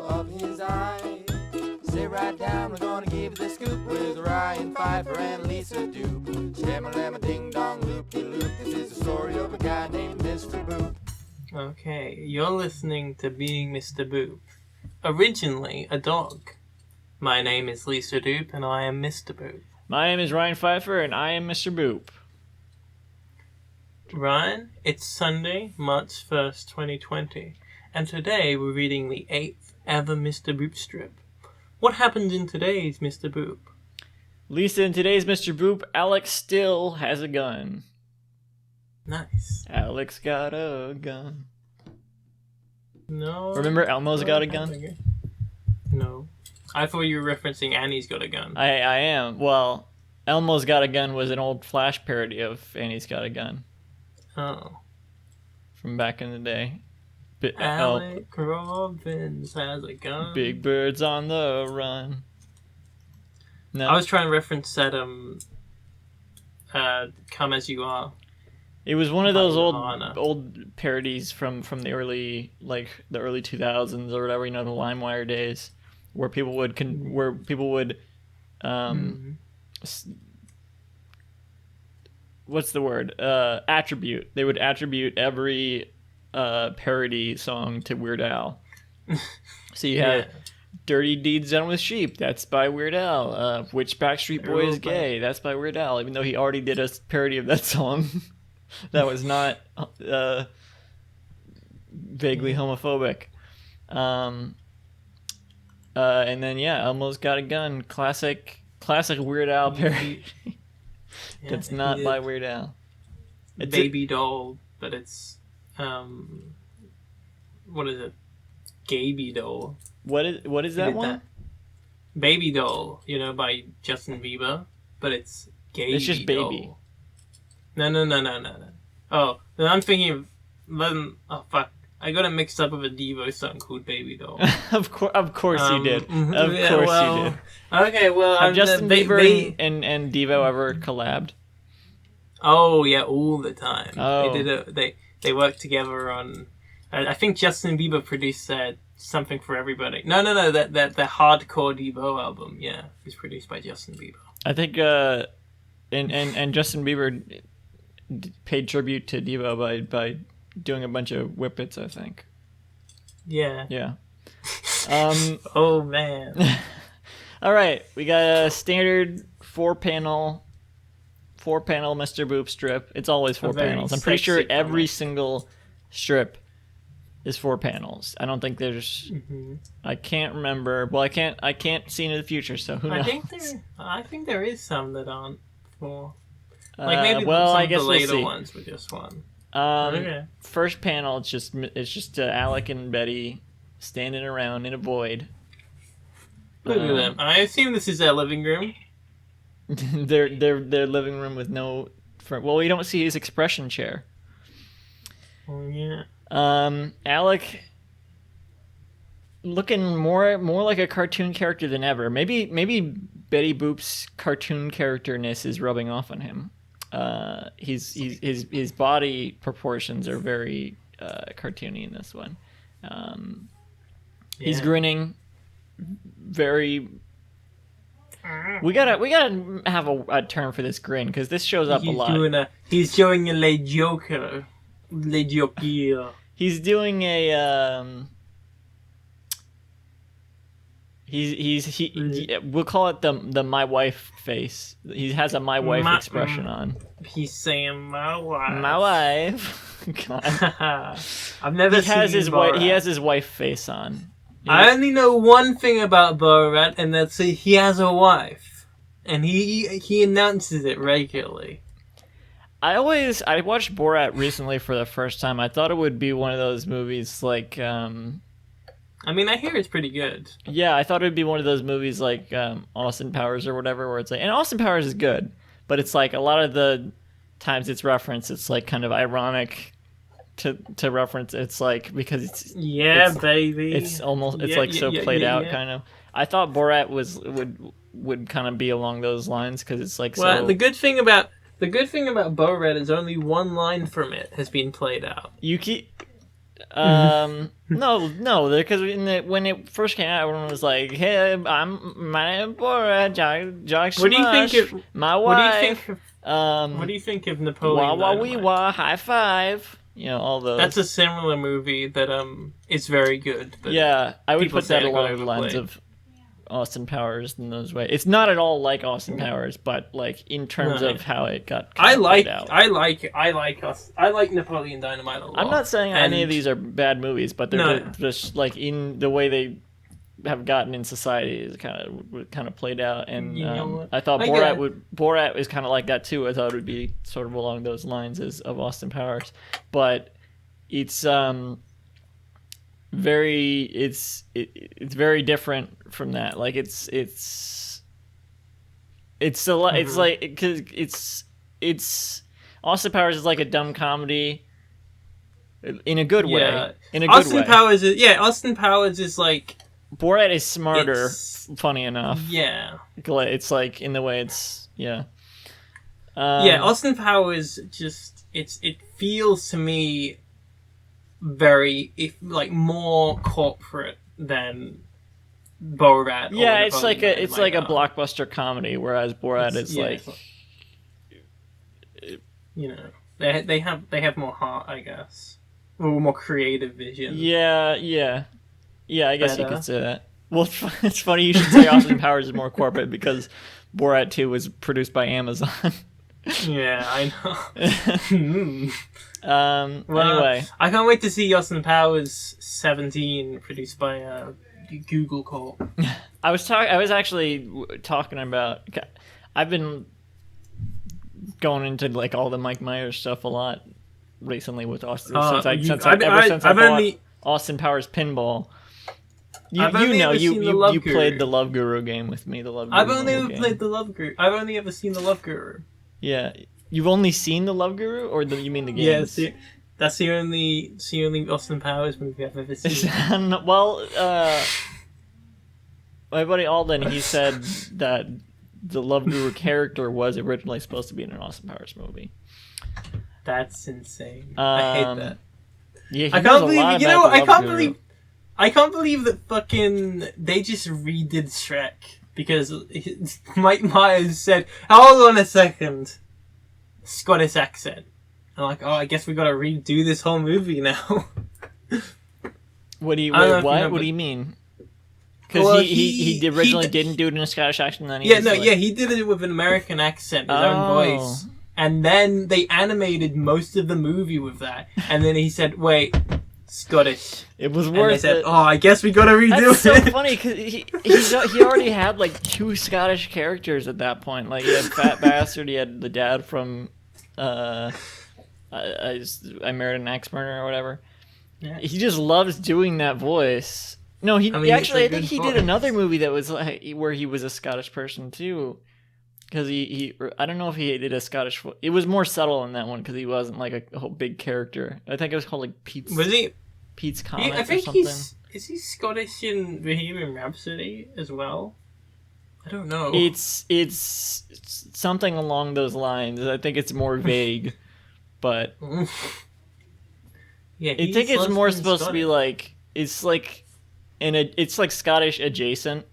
apple of his eye. Sit right down, we're gonna give you the scoop with Ryan Pfeiffer and Lisa Doop. Shamma-lamma ding-dong loop-de-loop. This is the story of a guy named Mr. Boop. Okay, you're listening to Being Mr. Boop. Originally a dog. My name is Lisa Doop and I am Mr. Boop. My name is Ryan Pfeiffer and I am Mr. Boop. Ryan, it's Sunday, March 1st, 2020, and today we're reading the 8th ever Mr. Boop strip. What happened in today's Mr. Boop? Lisa, in today's Mr. Boop, Alex still has a gun. Nice. Alex got a gun. No. Remember Elmo's got a gun? No. I thought you were referencing Annie's Got a Gun. I am. Well, Elmo's Got a Gun was an old Flash parody of Annie's Got a Gun. Oh. From back in the day. Alec Robbins has a gun. Big birds on the run. No. I was trying to reference that Come As You Are. It was one of those old parodies from the early 2000s or whatever, the LimeWire days, where people would what's the word? Attribute. They would attribute every parody song to Weird Al. So you have Dirty Deeds Done with Sheep, that's by Weird Al. Which Backstreet Boy is Gay, that's by Weird Al, even though he already did a parody of that song that was not vaguely homophobic. And then Elmo's Got a Gun, classic Weird Al parody. That's not by Weird Al. It's Baby Doll, but it's what is it? Gaby Doll. What is that one? Baby Doll, by Justin Bieber, but it's Gaby. It's just Baby. Doll. No. Oh, then I'm thinking of oh fuck. I got it mixed up with a Devo song called Baby Doll. Of course you did. You did. Okay, well, have Justin Bieber and Devo ever collabed? Oh yeah, all the time. Oh. They worked together on. I think Justin Bieber produced Something for Everybody. No. That hardcore Devo album. Yeah, was produced by Justin Bieber. I think and Justin Bieber paid tribute to Devo by doing a bunch of whippets, I think. Yeah. Yeah. Oh man. All right, we got a standard four panel Mr. Boop strip. It's always four panels. I'm pretty sure every single strip is 4 panels. I don't think there's. Mm-hmm. I can't remember. Well, I can't see into the future, so who knows? I think there is some that aren't 4. Like maybe some I of guess the later we'll see. ones were just 1. Okay. First panel, it's just Alec and Betty standing around in a void. Look at them. I assume this is their living room. their living room with no. Well, we don't see his expression chair. Oh yeah. Alec looking more like a cartoon character than ever. Maybe Betty Boop's cartoon characterness is rubbing off on him. His body proportions are very cartoony in this one. He's grinning. Very. We gotta have a term for this grin because this shows up a lot. He's showing a le Joker. Le Joker. He's doing a we'll call it the my wife face. He has a my wife expression on. He's saying my wife. My wife. God. I've never seen he has his wife face on. I only know one thing about Borat, and that's he has a wife, and he announces it regularly. I watched Borat recently for the first time. I thought it would be one of those movies like. I mean, I hear it's pretty good. Yeah, I thought it would be one of those movies like Austin Powers or whatever, where it's like, and Austin Powers is good, but it's like a lot of the times it's referenced, it's like kind of ironic to reference. It's like because it's baby. It's almost so played out kind of. I thought Borat would kind of be along those lines because it's like the good thing about Borat is only one line from it has been played out. No, because when it first came out, everyone was like, "Hey, my name is Borat, Jack What do you Smash, think of my what do you wife, think of what do you think of Napoleon wah wah wee Dynamite? wah, high five." All those. That's a similar movie that is very good. But Yeah, I would people put say that it got along the lines overplayed. of Austin Powers in those ways. It's not at all like Austin Powers, but like in terms No. of how it got I like played out. I like Napoleon Dynamite a lot. I'm not saying any of And- these are bad movies, but they're No. just like in the way they have gotten in society is kind of played out. And You know what? I thought I get Borat is kind of like that too. I thought it would be sort of along those lines as of Austin Powers, but it's it's very different from that. Like it's a lot. It's like because it's Austin Powers is like a dumb comedy in a good way. Yeah. In a good Austin way. Austin Powers is like Borat is smarter. It's- Funny enough. yeah. It's like in the way it's yeah. Austin Powers it feels to me very more corporate than Borat. Yeah, or it's like Napoleon it's like a Dynamite blockbuster comedy, whereas Borat is like they have more heart, I guess, or more creative vision. yeah. I guess you Better. could say that. Well, it's funny you should say Austin Powers is more corporate because Borat 2 was produced by Amazon. Yeah, I know. Well, Anyway, I can't wait to see Austin Powers 17 produced by Google Corp. I was actually talking about. I've been going into like all the Mike Myers stuff a lot recently with Austin ever since I bought Austin Powers Pinball. I've only ever seen the Love You Guru. played the Love Guru game with me. The Love Guru. I've only ever game. played the Love Guru. I've only ever seen the Love Guru. Yeah, you've only seen the Love Guru, or you mean the game? Yeah, that's the only Austin Powers movie I've ever seen. Well, my buddy Alden, he said that the Love Guru character was originally supposed to be in an Austin Powers movie. That's insane. I hate that. Yeah, he I knows can't a believe lot you about know. the Love Guru. I can't believe that fucking they just redid Shrek because Mike Myers said, "Hold on a second, Scottish accent." I'm like, oh, I guess we gotta redo this whole movie now. What do you I don't know if you what? know, What but- do you mean? Because Well, he originally he- didn't do it in a Scottish accent. Then he Yeah, was like, he did it with an American accent, his Oh. own voice, and then they animated most of the movie with that, and then he said, "Wait, Scottish," It was and they worth said, it. "Oh, I guess we gotta redo That's so it." funny because he already had like 2 Scottish characters at that point. Like he had Fat Bastard, he had the dad from I Married an Axe Murderer or whatever. Yeah. He just loves doing that voice. No, I mean, he actually I it's a think he good did voice. another movie that was like where he was a Scottish person too. Because he I don't know if he did a Scottish. It was more subtle in that one because he wasn't like a whole big character. I think it was called like Pete's Was he? Comic I think or something. is he Scottish in Bohemian Rhapsody as well? I don't know. It's something along those lines. I think it's more vague, but Yeah, I think it's more supposed to be like it's like it's like Scottish adjacent.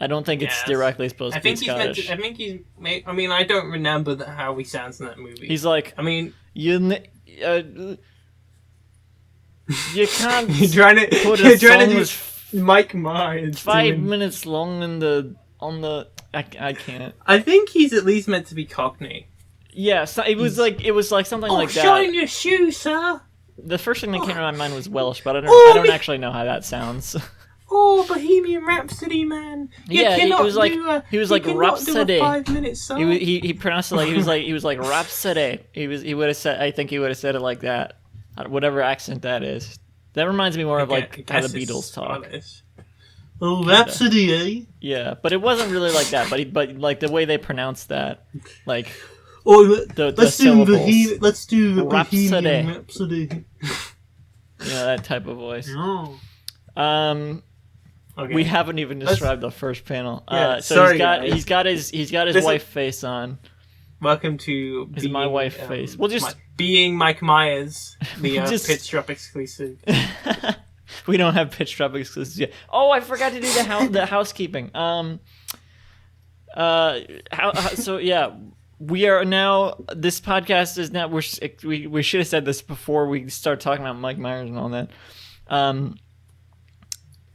I don't think it's Yes. directly supposed I to be think he's meant Scottish. to, I think he's. I mean, I don't remember how he sounds in that movie. He's like I mean, you can't you're trying to put you're a trying to song do with Mike Myers 5 doing- minutes long on the. I can't. I think he's at least meant to be Cockney. Yeah, so it was like something like that. shine your shoes, sir. The first thing that came to my mind was Welsh, but I Oh, don't me- actually know how that sounds. Oh, Bohemian Rhapsody, man. You Yeah, cannot it was like do a, he was you like cannot do a Rhapsody. 5-minute song. He pronounced it like he was like Rhapsody. He would have said I think he would have said it like that, whatever accent that is. That reminds me more of like how the guess it's Beatles talk. Scottish. Oh, Rhapsody, eh? Yeah, but it wasn't really like that. But like the way they pronounced that, like Oh, the syllables. Let's do Rhapsody. Bohemian Rhapsody. that type of voice. Oh. Okay. We haven't even described the first panel. Yeah, So sorry, guys. he's got his This wife face on. Welcome to Is my wife face. We'll just being Mike Myers, the Just- Pitch Drop exclusive. we don't have pitch drop exclusives yet. Oh, I forgot to do the housekeeping. So yeah, we are now. This podcast is now. We should have said this before we start talking about Mike Myers and all that.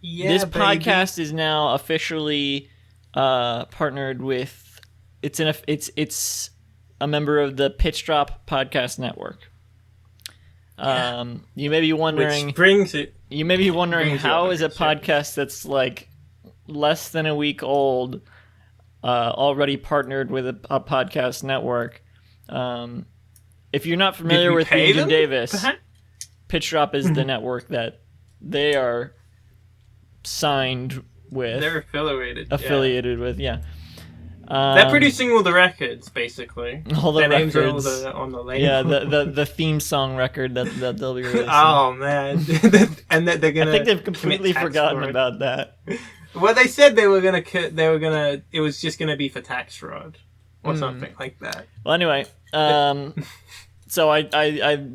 Yeah, This baby. podcast is now officially partnered with. It's a member of the Pitch Drop Podcast Network. You may be wondering. Which brings it. You may be wondering brings it how over, is a sure. podcast that's like less than a week old already partnered with a podcast network. If you're not familiar Did we with pay Being Jim them, Davis, perhaps? Pitch Drop is the network that they are signed with, They're affiliated with. Yeah, They're producing all the records, basically. all the Their names are records. on the label. Yeah, the theme song record that they'll be releasing. Oh man, and that they're I gonna. think they've completely commit tax forgotten fraud. about that. Well, they said they were gonna. It was just gonna be for tax fraud or something like that. Well, anyway, so I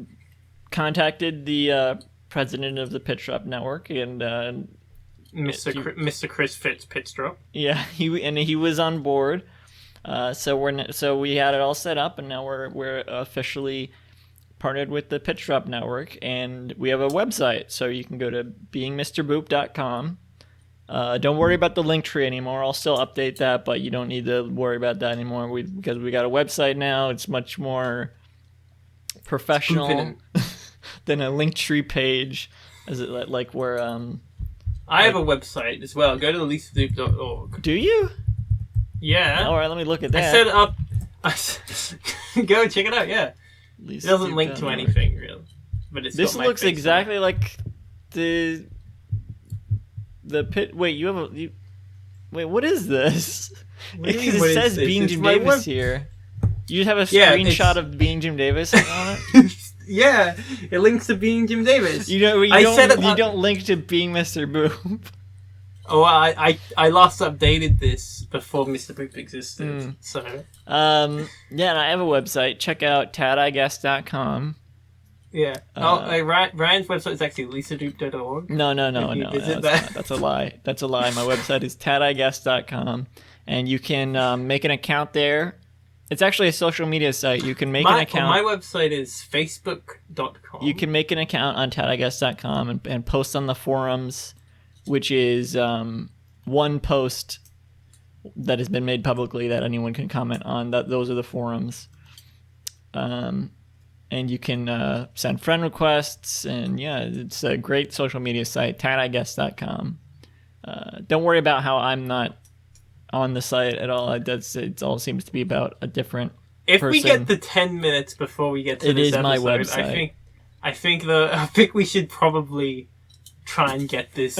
contacted the president of the Pitch Drop Network, and Mr. Chris Fitz Pitch Drop. yeah, he was on board. So we had it all set up, and now we're officially partnered with the Pitch Drop Network, and we have a website, so you can go to beingmrboop.com. Don't worry about the link tree anymore. I'll still update that, but you don't need to worry about that anymore. Because we got a website now. It's much more professional Spoofing than a link tree page. Is it like where I have a website as well. Go to lisadoop.org. do you? Yeah. All right, let me look at I that. set up. Go check it out. Yeah. It doesn't link to anything really, but it's. This got my looks face on it. exactly like the pit. Wait, wait, what is this? What do you mean, Because what it is says this? Being It's Jim my Davis web- here. You just have a Yeah, screenshot it's- of Being Jim Davis on it. Yeah, it links to Being Jim Davis. You I set it you up- don't link to Being Mr. Boop. Oh, I last updated this before Mr. Boop existed, so Yeah, and I have a website. Check out tadiguess.com. yeah. Ryan's website is actually lisadoop.org. No. If you visit that. That's a lie. That's a lie. My website is tadiguess.com, and you can make an account there. It's actually a social media site. You can make an account. My website is facebook.com. You can make an account on tadiguess.com and post on the forums, which is one post that has been made publicly that anyone can comment on. Those are the forums. And you can send friend requests, and yeah, it's a great social media site, tadiguess.com. Don't worry about how I'm not on the site at all. It all seems to be about a different If person. we get the 10 minutes before we get to It this is episode, my website. I think we should probably try and get this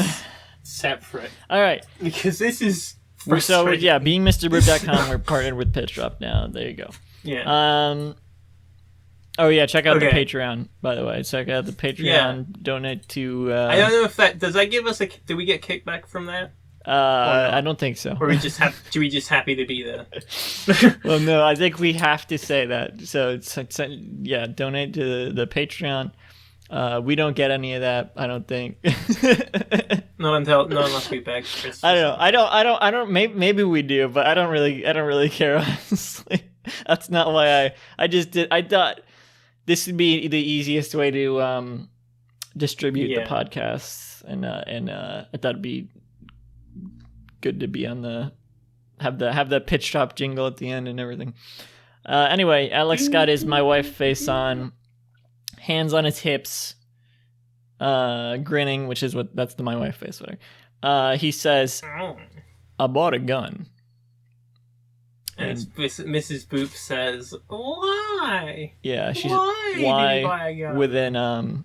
separate, All right. because this is So frustrating. yeah, beingmrboop.com, we're partnered with Pitch Drop now. There you go. Yeah. Oh yeah, check out the Okay. Patreon, by the way. Check out the Patreon. Yeah. Donate to. I don't know if that does that give us a. Do we get kickback from that, I don't think so. or do we just happy to be there? Well, no, I think we have to say that. So it's yeah, donate to the Patreon. We don't get any of that, I don't think. Not unless we beg Chris. I don't know. I don't. Maybe we do, but I don't really care, honestly. That's not why I just did. I thought this would be the easiest way to distribute the podcast, and I thought it'd be good to be on the have the pitch drop jingle at the end and everything. Anyway, Alex got his my wife face on, hands on his hips, grinning, which is that's the my wife face. Whatever. He says, Oh. "I bought a gun." And Mrs. Boop says, "Why? Yeah, she's Why did you buy a gun?" with an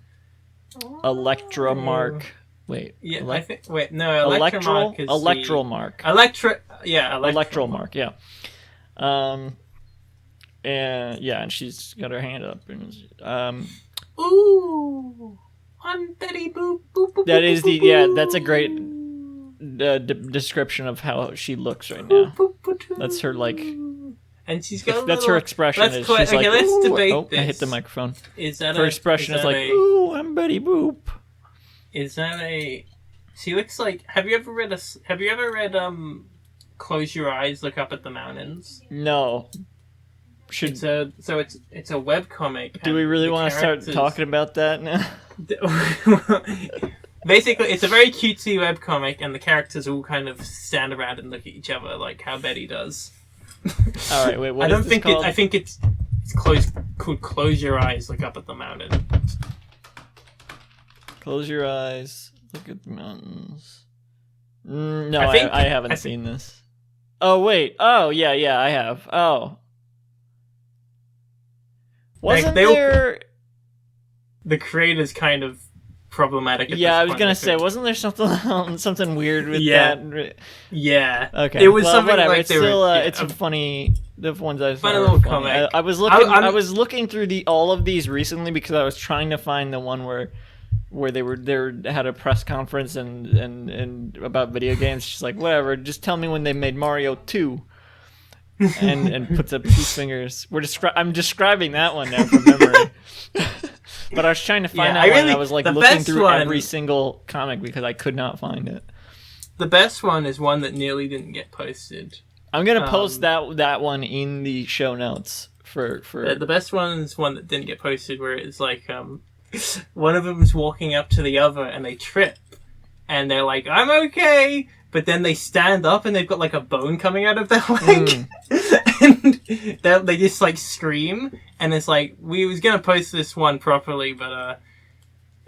Electra mark. Wait, Yeah, I think. Wait, no. electral Electromark is electral mark. Electral Mark. Yeah. And yeah, and she's got her hand up, and Ooh, I'm Betty Boop. Boop, boop that boop, is boop, the boop, that's a great description of how she looks right now. boop, boop, boop. That's her, like- And she's got That's her expression. Is she's okay, like, let's ooh, debate oh, this. I hit the microphone. Is that her expression is like, ooh, I'm Betty Boop. Is that a? She looks like. Have you ever read Close Your Eyes, Look Up at the Mountains? No. It's a webcomic. Do we really want to start talking about that now? Basically, it's a very cutesy webcomic, and the characters all kind of stand around and look at each other like how Betty does. All right, wait. What I don't is this think called? I think it's called Close Your Eyes, Look Up at the Mountain. Close your eyes. Look at the mountains. No, I haven't seen this. Oh wait. Oh yeah, I have. Oh. Wasn't there? The creator's kind of problematic. Yeah, I was gonna say, wasn't there something weird with that? Yeah. Okay. It was something whatever. like it's still it's funny. The ones I saw. Funny little comic. I was looking. I was looking through all of these recently because I was trying to find the one where they had a press conference and about video games. She's like, whatever. Just tell me when they made Mario 2. and puts up 2 fingers. I'm describing that one now from memory. But I was trying to find that one. And I was like looking through every single comic because I could not find it. The best one is one that nearly didn't get posted. I'm gonna post that one in the show notes for. The best one is one that didn't get posted, where it's like one of them is walking up to the other and they trip, and they're like, "I'm okay." But then they stand up and they've got like a bone coming out of their leg. And they just like scream. And it's like, we was going to post this one properly, but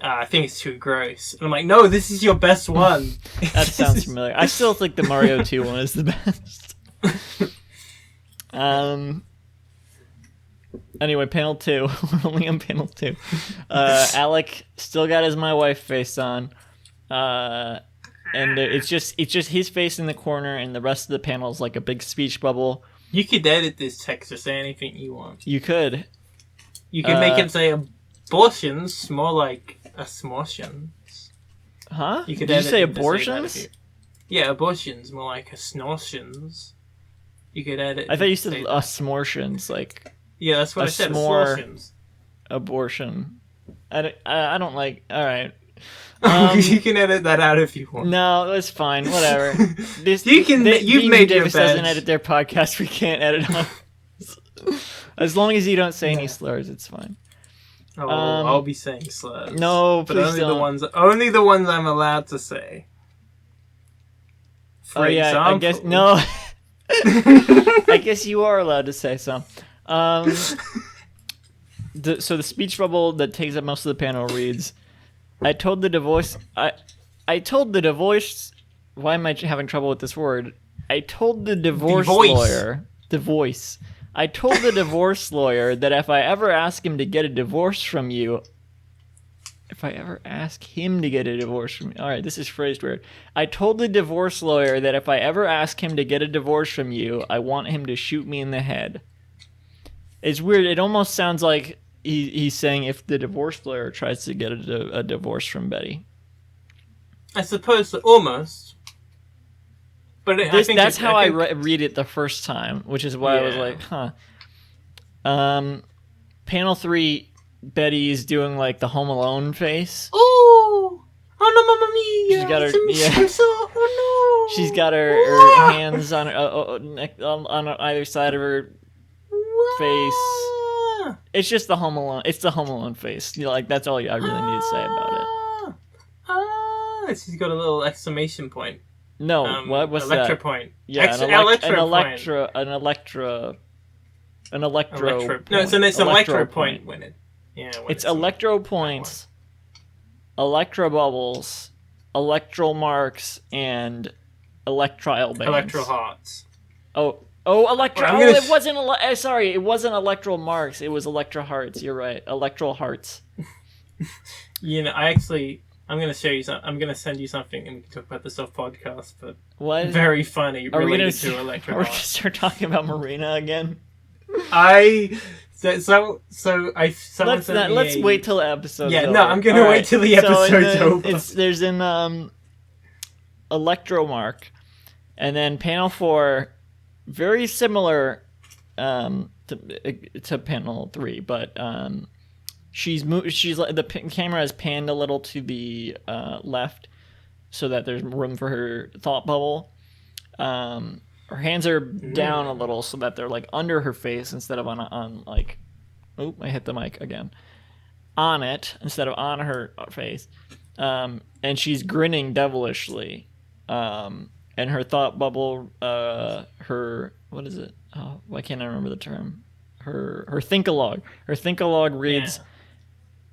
I think it's too gross. And I'm like, no, this is your best one. That sounds familiar. I still think the Mario 2 one is the best. Anyway, panel 2. We're only on panel 2. Alec still got his My Wife face on. And it's just his face in the corner, and the rest of the panel is like a big speech bubble. You could edit this text to say anything you want. You could. You could make it say abortions, more like asmortions. Huh? You could Did you say abortions? Yeah, abortions, more like asnortions. You could edit. I thought you said asmortions, like. Yeah, that's what I said. Asmortions. Abortion. I don't like. All right. You can edit that out if you want. No, it's fine. Whatever. You've made Davis your bed. doesn't edit their podcast. We can't edit on. As long as you don't say any slurs, it's fine. Oh, I'll be saying slurs. No, but please only don't. Only the ones I'm allowed to say. For example, I guess no. I guess you are allowed to say some. So the speech bubble that takes up most of the panel reads. I told the divorce. Why am I having trouble with this word? I told the divorce lawyer. I told the divorce lawyer that if I ever ask him to get a divorce from you. All right, this is phrased weird. I told the divorce lawyer that if I ever ask him to get a divorce from you, I want him to shoot me in the head. It's weird. It almost sounds like he's saying if the divorce lawyer tries to get a divorce from Betty. I suppose almost. But that's how I read it the first time, which is why I was like, huh. Panel 3, Betty's doing like the Home Alone face. Oh no, Mamma Mia! She's got her, She's got her hands on either side of her face. It's just the Home Alone. It's the Home Alone face. Like that's all I really need to say about it. She's got a little exclamation point. No, what's that? Electro point. Yeah, an electro No, it's an electro point when it. Yeah, it's electro points, electro bubbles, electro marks, and electrile bands. Electro hearts. Oh, electro. It wasn't. Sorry, it wasn't electro marks. It was electro hearts. You're right. Electro hearts. I'm going to show you something. I'm going to send you something, and we can talk about this off podcast. But what? Very funny. Are we going to electro? Are we going to start talking about Marina again? Let's wait till the episode's over. No, I'm gonna wait till the episode's over. There's an Electromark, and then panel 4, very similar to panel 3, but she's like the camera is panned a little to the left so that there's room for her thought bubble. Her hands are down a little so that they're like under her face instead of on like, oh, I hit the mic again, on it instead of on her face. And she's grinning devilishly. And her thought bubble, her, what is it? Oh, why can't I remember the term? Her think-a-log. Her think-a-log reads,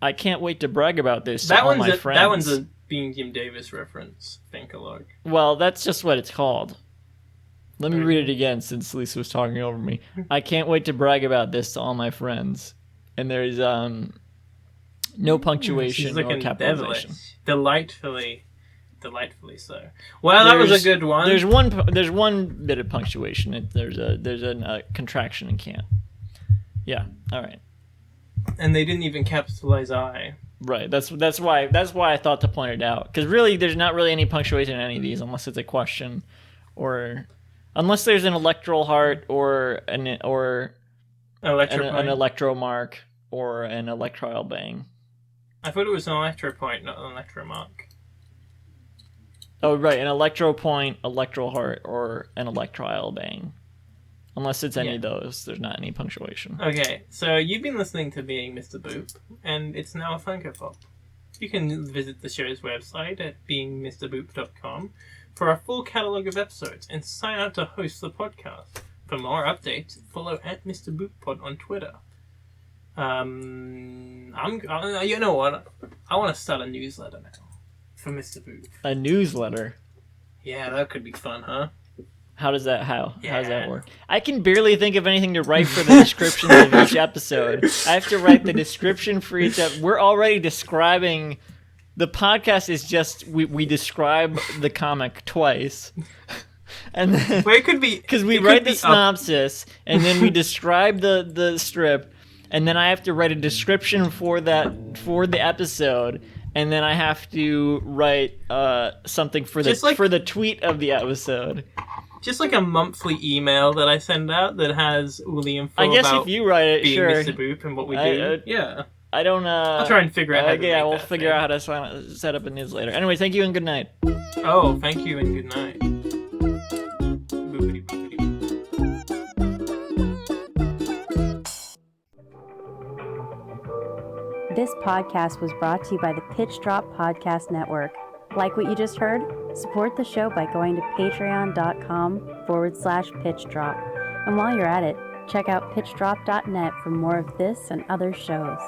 I can't wait to brag about this to all my friends. That one's a Being Jim Davis reference, think-a-log. Well, that's just what it's called. Let me read it again since Lisa was talking over me. I can't wait to brag about this to all my friends. And there's no punctuation or capitalization. Delightfully so. Well, that was a good one. There's one bit of punctuation. There's a contraction in can't. Yeah. All right. And they didn't even capitalize I. Right. That's why I thought to point it out, because really there's not really any punctuation in any of these unless it's a question, or unless there's an electoral heart or an electro mark or an electrile bang. I thought it was an electro point, not an electro mark. Oh, right, an electro point, electral heart, or an electrile bang. Unless it's any of those, there's not any punctuation. Okay, so you've been listening to Being Mr. Boop, and it's now a Funko Pop. You can visit the show's website at beingmrboop.com for our full catalogue of episodes and sign up to host the podcast. For more updates, follow at Mr. Boop Pod on Twitter. You know what? I want to start a newsletter now for Mr. Boop. A newsletter? Yeah, that could be fun, huh? How does that work? I can barely think of anything to write for the descriptions of each episode. I have to write the description for each episode. We're already describing... The podcast is just... We describe the comic twice. And then, well, it could be... Because we write the synopsis, and then we describe the strip, and then I have to write a description for the episode, and then I have to write something for the tweet of the episode. Just like a monthly email that I send out that has all the info I guess about if you write it, Being sure. Mr. Boop and what we do. I don't I'll try and figure out how to make we'll that figure thing. out how to set up a newsletter. Anyway, thank you and good night. Oh, thank you and good night. Boopity boopity boop. This podcast was brought to you by the Pitch Drop Podcast Network. Like what you just heard? Support the show by going to patreon.com/pitchdrop. And while you're at it, check out pitchdrop.net for more of this and other shows.